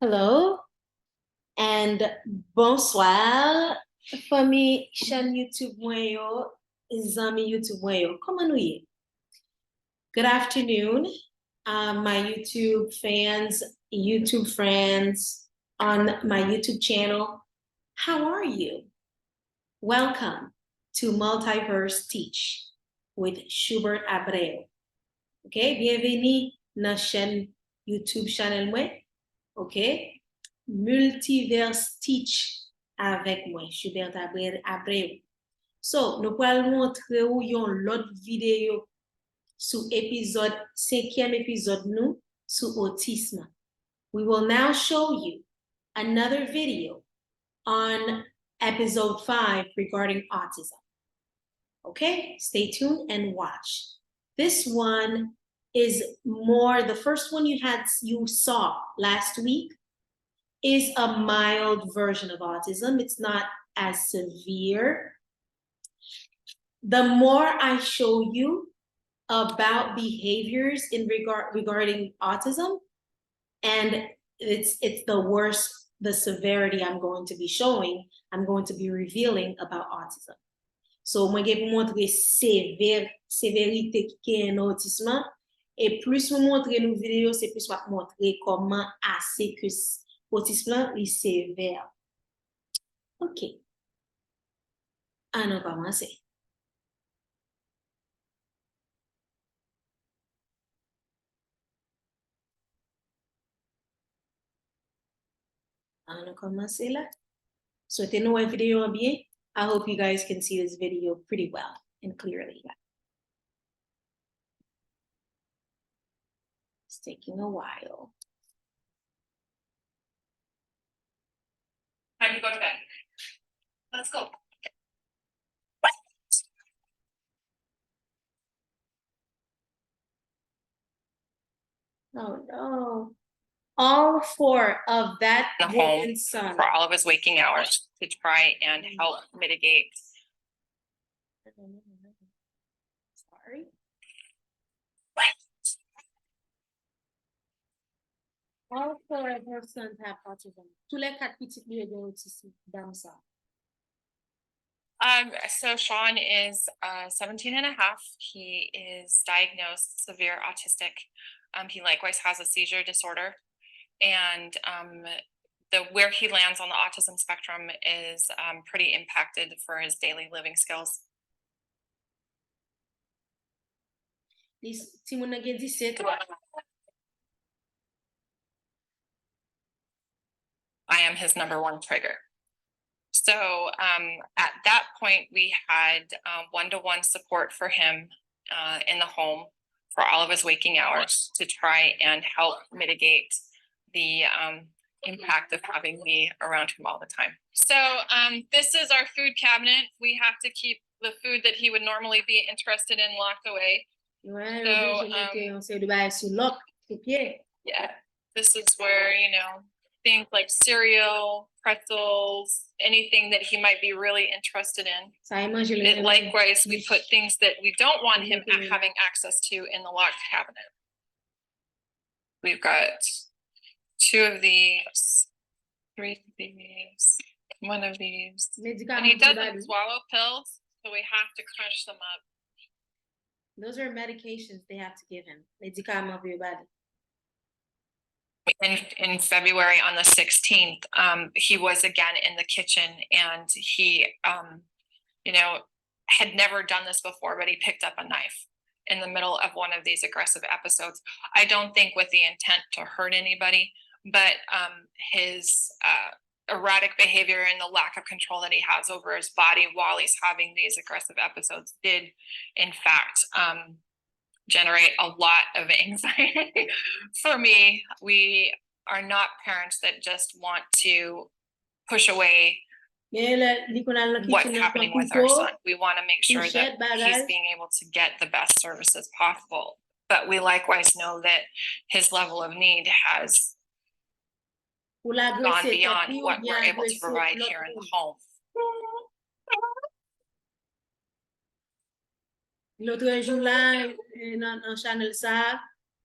Hello and bonsoir, famille chaîne YouTube mwen yo, zami YouTube mwen yo. Comment nou ye? Good afternoon, my YouTube fans, YouTube friends on my YouTube channel. How are you? Welcome to Multiverse Teach with Schubert Abreu. Okay, bienvenue na chaîne YouTube channel mwen. Ok? Multiverse Teach avec moi, Schubert Abreu. So, nous allons montrer ou yon l'autre vidéo sous épisode, 5e épisode nous, sous autisme. We will now show you another video on episode 5 regarding autism. Okay, stay tuned and watch. This one is more, the first one you saw last week is a mild version of autism. It's not as severe. The more I show you about behaviors in regarding autism, and it's the worse the severity I'm going to be showing, I'm going to be revealing about autism. So, mwen gen pou montre sévérité qui est un autisme, et plus mwen montre nou vidéo, c'est plus mwen montre comment assez que autisme est sévère. Ok. Allons commencer. Allons commencer là. Souhaitez-nous une vidéo bien. I hope you guys can see this video pretty well and clearly. It's taking a while. Time to go to bed. Let's go. Oh no. All 4 of that The home woman's son. for all of his waking hours to try and help mitigate. Sorry. All 4 of her sons have autism. Tous les 4 petits lui ont autisme dans ça. So Sean is 17 and a half. He is diagnosed severe autistic. He likewise has a seizure disorder. And where he lands on the autism spectrum is pretty impacted for his daily living skills. I am his #1 trigger. So at that point, we had one-to-one support for him in the home for all of his waking hours to try and help mitigate the impact of having me around him all the time. So this is our food cabinet. We have to keep the food that he would normally be interested in locked away. Yeah, this is where, things like cereal, pretzels, anything that he might be really interested in. And likewise, we put things that we don't want him having access to in the locked cabinet. We've got 2 of these, 3 of these, 1 of these. And he doesn't swallow pills, so we have to crunch them up. Those are medications they have to give him. Medicaments of your body. In February on the 16th, he was again in the kitchen, and he, had never done this before, but he picked up a knife in the middle of one of these aggressive episodes. I don't think with the intent to hurt anybody, but his erratic behavior and the lack of control that he has over his body while he's having these aggressive episodes did, in fact, generate a lot of anxiety for me. We are not parents that just want to push away what's happening with our son. We want to make sure that he's being able to get the best services possible. But we likewise know that his level of need has gone beyond what we're able to provide here in the home. L'autre jour là, dans channel ça,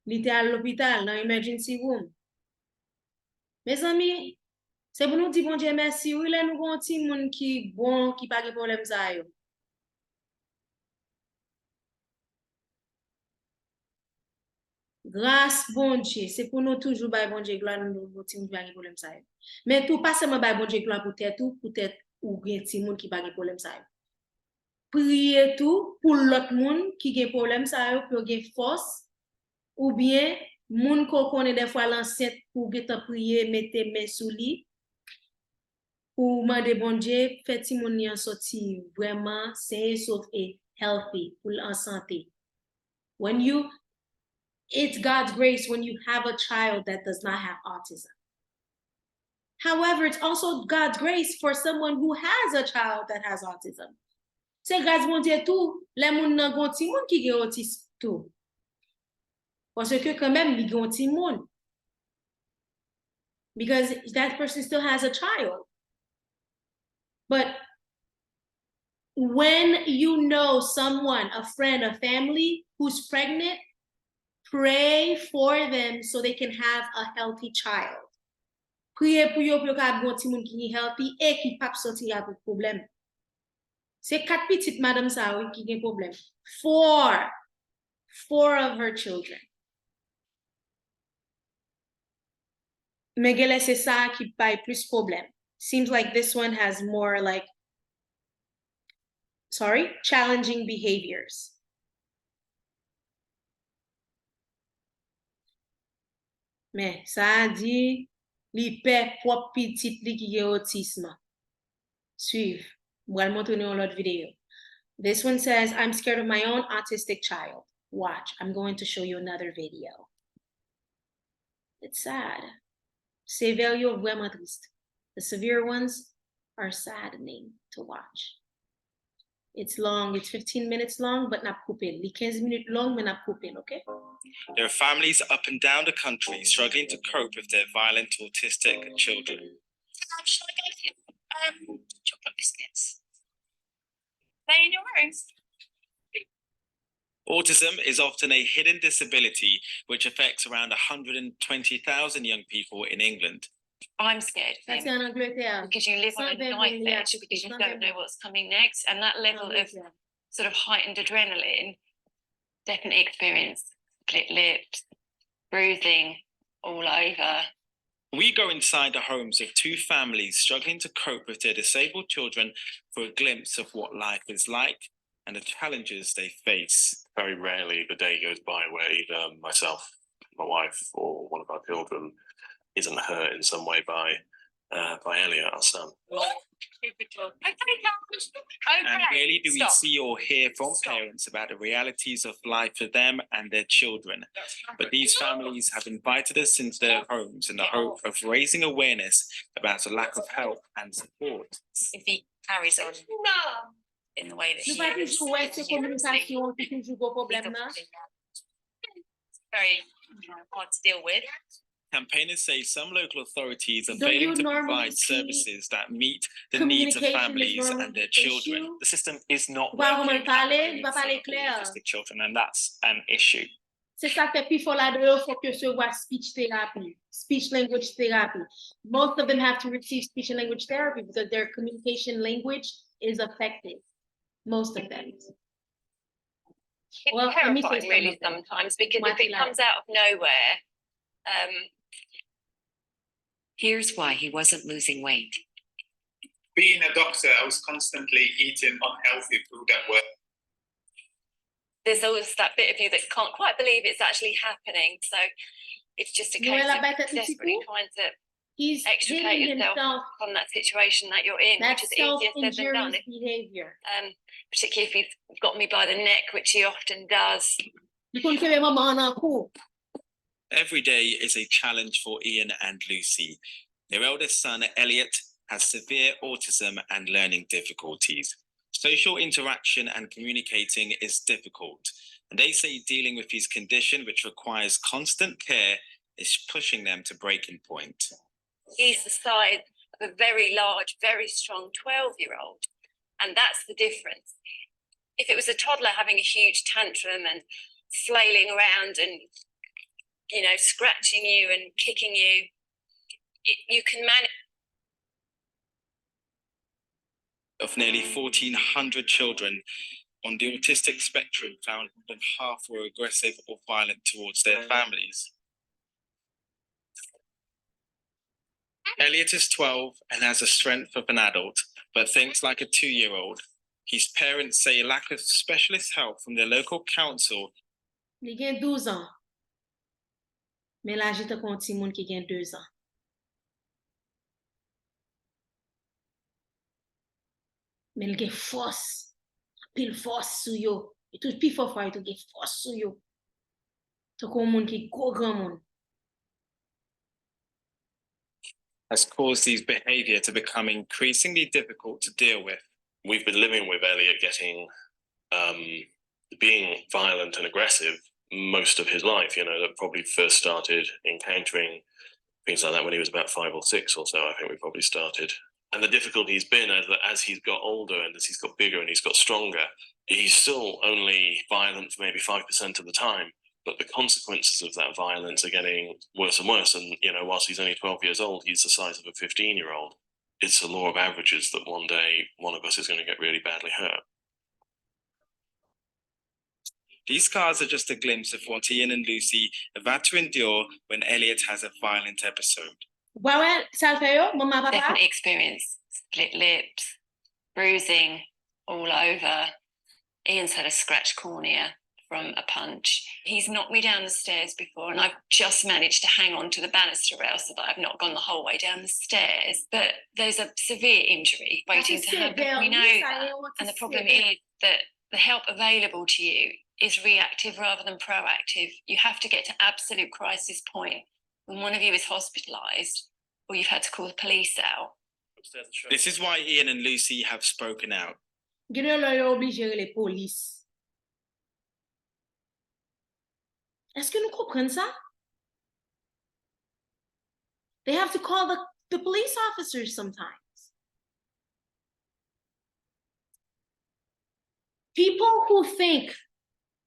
il était à l'hôpital, dans emergency room. Mes amis, c'est pour nous dire bon Dieu merci. Oui, là, nous avons un petit monde qui bon, qui pas de problème ça yo. Grâce bon Dieu, c'est pour nous toujours bailler bon Dieu gloire nous petit monde qui pas de problème ça yo. Mais tout pas seulement bailler bon Dieu gloire peut-être ou bien petit monde qui pas de problème ça yo. Prier tout pour l'autre monde qui a problème ça yo pour gagner force ou bien moun qu'on connaît des fois l'enceinte pour gagner prier mettre main sous lui pour demander bon Dieu fait ti moun ni en sorti vraiment sain sauf et healthy pour en santé. When you it's God's grace when you have a child that does not have autism. However, it's also God's grace for someone who has a child that has autism. C'est grâce bon Dieu tout, les moun nan gon ti moun qui gen autisme tout. Parce que quand même, li gen ti moun. Because that person still has a child. But when you know someone, a friend, a family who's pregnant, pray for them so they can have a healthy child. Priez pour yo ka bon ti moun ki healthy et qui pa sorti avec problème. C'est 4 petites madame ça oui qui gen problème. Four of her children. Mais gele c'est ça qui paye plus problème. Seems like this one has more like challenging behaviors. Mais ça dit li pe propre petit li qui a autisme. Suive. Moi montrer dans l'autre vidéo. This one says, I'm scared of my own autistic child. Watch, I'm going to show you another video. It's sad. Sévère vraiment triste. The severe ones are saddening to watch. It's long, it's 15 minutes long, but not coupé. Les 15 minutes long, mais not coupé, okay? There are families up and down the country struggling to cope with their violent autistic children. Should I go to chocolate biscuits? They in your room? Autism is often a hidden disability which affects around 120,000 young people in England. I'm scared of That's him in Angleterre. because you live on a knife edge because you don't know what's coming next, and that level of sort of heightened adrenaline, definitely experience split lips, bruising all over. We go inside the homes of 2 families struggling to cope with their disabled children for a glimpse of what life is like and the challenges they face. Very rarely the day goes by where either myself, my wife, or one of our children isn't hurt in some way by Elliot, our son. And rarely do we see or hear from parents about the realities of life for them and their children. But these families have invited us into their homes in the hope of raising awareness about the lack of help and support. If he carries on in the way that he Nous pas is, toujours ouais, c'est communication qui toujours gros problème là. very hard to deal with. Campaigners say some local authorities are Do you failing to normally provide see services that meet the needs of communication is families normally and their an children. issue? The system is not Bah, working on parler, for va parler clair. autistic children, and that's an issue. C'est ça que puis faut là dehors faut que ce soit speech therapy, speech language therapy. Most of them have to receive speech and language therapy because their communication language is affected. Most of them. It's Well, let me say terrifying really something. sometimes because if Marty it Light. comes out of nowhere, Here's why he wasn't losing weight. Being a doctor, I was constantly eating unhealthy food at work. there's always that bit of you that can't quite believe it's actually happening. So it's just a case Noël of a battu desperately petit trying to He's extricate hitting yourself himself. from that situation that you're in, That's which is easier said than done. self-injurious behavior. Particularly if he's got me by the neck, which he often does. You couldn't say maman en cours. Every day is a challenge for Ian and Lucy. Their eldest son, Elliot, has severe autism and learning difficulties. Social interaction and communicating is difficult, and they say dealing with his condition, which requires constant care, is pushing them to breaking point. He's the size of a very large, very strong 12-year-old, and that's the difference. If it was a toddler having a huge tantrum and flailing around and, you know, scratching you and kicking you, you can manage. Of nearly 1,400 children on the autistic spectrum, found more than half were aggressive or violent towards their families. Elliot is 12 and has the strength of an adult, but thinks like a 2-year-old. His parents say a lack of specialist help from their local council. Li gen 12 ans. Men la jite kon ti moun ki gen 2 ans. Men li gen force. Pile force sou yo. E tout pi fort fwa, e tout gen force sou yo. To kon moun ki go gran moun. Has caused these behavior to become increasingly difficult to deal with. We've been living with Elliot being violent and aggressive most of his life. You know, that probably first started encountering things like that when he was about 5 or 6 or so. I think we probably started. And the difficulty has been as he's got older and as he's got bigger and he's got stronger, he's still only violent for maybe 5% of the time. But the consequences of that violence are getting worse and worse. And, you know, whilst he's only 12 years old, he's the size of a 15-year-old. It's the law of averages that one day one of us is going to get really badly hurt. These scars are just a glimpse of what Ian and Lucy have had to endure when Elliot has a violent episode. Wawen, sal fe yo, mama papa? Definitely experienced split lips, bruising all over. Ian's had a scratched cornea from a punch. He's knocked me down the stairs before, and I've just managed to hang on to the banister rail so that I've not gone the whole way down the stairs. But there's a severe injury waiting to happen. We know that. And the problem is that the help available to you is reactive rather than proactive. You have to get to absolute crisis point when one of you is hospitalized or you've had to call the police out. This is why Ian and Lucy have spoken out. Gine lo yo oblige le polis. Est-ce que nous comprenons ça? They have to call the police officers sometimes. People who think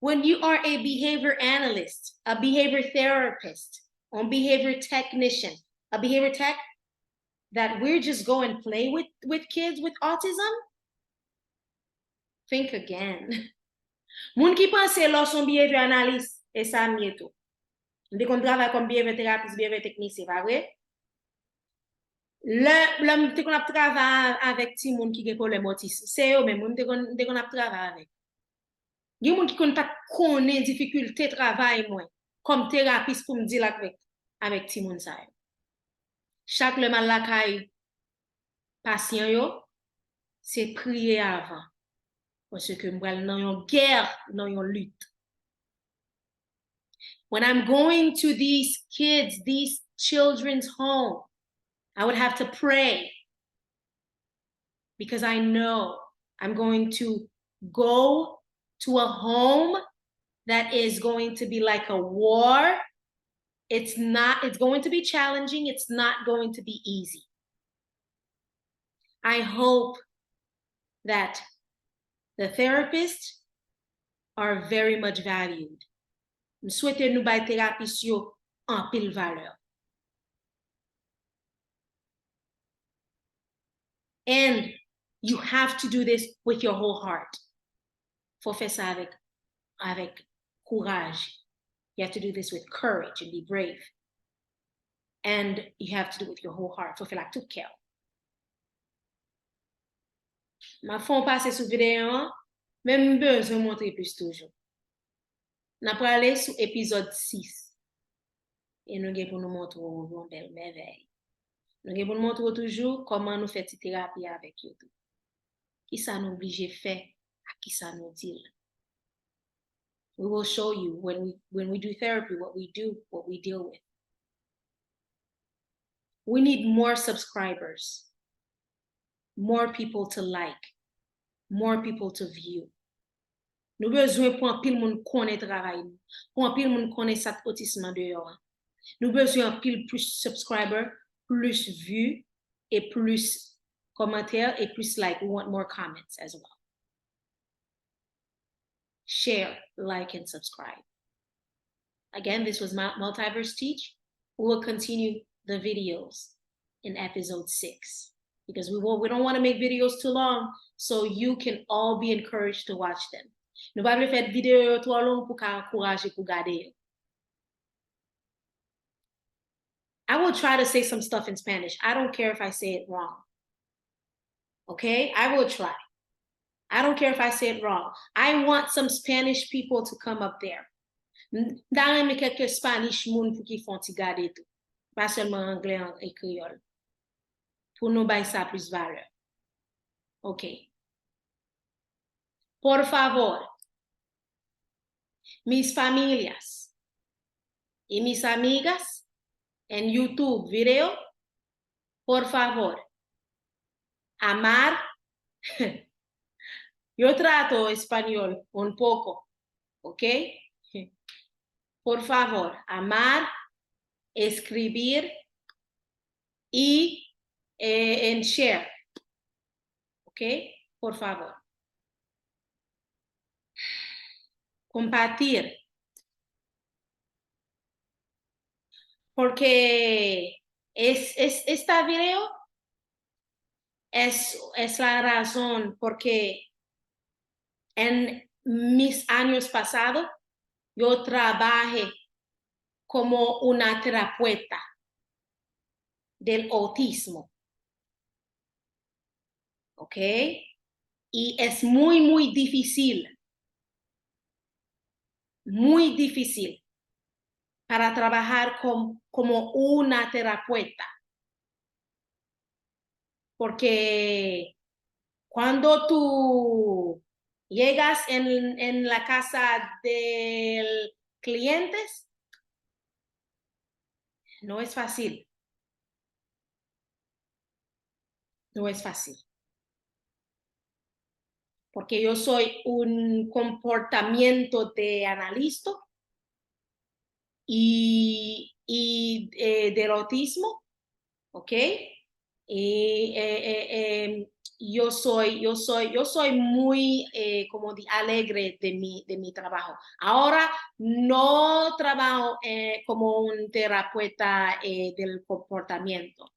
when you are a behavior analyst, a behavior therapist, a behavior technician, a behavior tech, that we're just go and play with kids with autism, think again. Moun ki pense lò son behavior analyst, e sa miye tou. Mde kon travay kom behavior therapist, behavior technicien, pa vre? Le mte kon ap travay avèk ti moun ki gen problem autisme. Se yo men, mte kon ap travay avèk. Gen moun ki kon pat konen difficulté travay mwen, kom therapist pou mdi avec ti moun sa yo. Chaque le mal la kay patient yo, c'est prier avant. Parce que m'bral nan yon guerre, nan yon lutte. When I'm going to these kids, these children's home, I would have to pray because I know I'm going to go to a home that is going to be like a war. It's going to be challenging. It's not going to be easy. I hope that the therapists are very much valued. Je souhaite nous bay thérapeutes yo en pile valeur. And you have to do this with your whole heart. Faut faire ça avec courage. You have to do this with courage and be brave. And you have to do it with your whole heart. Faut faire la tout cœur. Ma fon passe sous vidéo, même besoin montrer plus toujours. N'a pas aller sous épisode 6. Et nous allons pour nous montrer une belle merveille. Nous allons pour nous montrer toujours comment nous faisons thérapie avec eux. Qui ça nous oblige faire, à qui ça nous dit. We will show you when we do therapy, what we do, what we deal with. We need more subscribers, more people to like, more people to view. Nous besoin pour un pile moun connaît travail, pour un pile moun connaît cet autisme dehors. Nous besoin un pile plus subscribers, plus vues et plus commentaires et plus like. We want more comments as well. Share, like, and subscribe. Again, this was Multiverse Teach. We will continue the videos in episode 6, because we don't want to make videos too long, so you can all be encouraged to watch them. Nous pas faire vidéo trop long pour encourager pour garder. I will try to say some stuff in Spanish. I don't care if I say it wrong. Okay? I will try. I don't care if I say it wrong. I want some Spanish people to come up there. Dans les quelques Spanish moun pour qu'ils font ti garder tout. Pas seulement anglais et créole. Pour nous bailler ça plus valeur. Ok. Por favor, mis familias y mis amigas en YouTube video, por favor, amar. Yo trato español un poco, ¿ok? Por favor, amar, escribir y en share, ¿ok? Por favor. Compartir. Porque esta video es la razón porque en mis años pasados yo trabajé como una terapeuta del autismo. ¿Ok? Y es muy difícil para trabajar como una terapeuta. Porque cuando tú llegas en la casa del cliente, no es fácil. No es fácil. Porque yo soy un comportamiento de analista y del autismo, ¿ok? Y yo soy muy como alegre de mi trabajo. Ahora no trabajo como un terapeuta del comportamiento.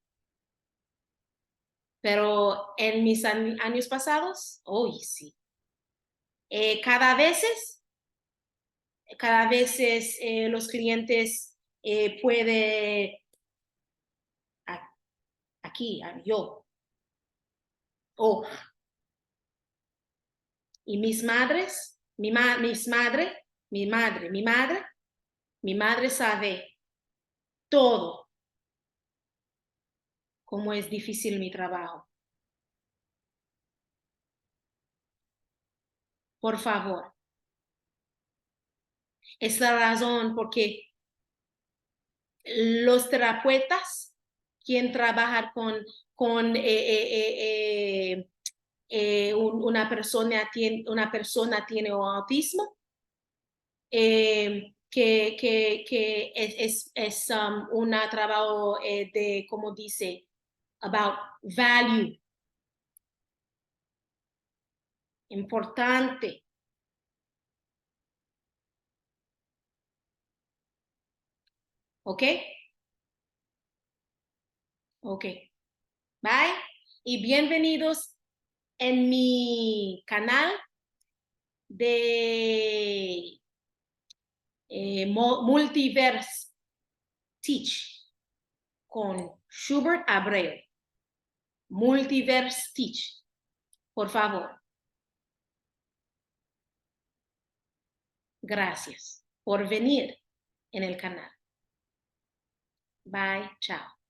Pero en mis años pasados, hoy sí. Cada vez los clientes pueden aquí, yo. Y mis madres, mi madre sabe todo cómo es difícil mi trabajo. Por favor. Es la razón porque los terapeutas quien trabajan con una persona tiene autismo, que es un trabajo de, como dice, about value. Importante. ¿Ok? Ok. Bye. Y bienvenidos en mi canal de Multiverse Teach con Schubert Abreu. Multiverse Teach. Por favor. Gracias por venir en el canal. Bye. Chao.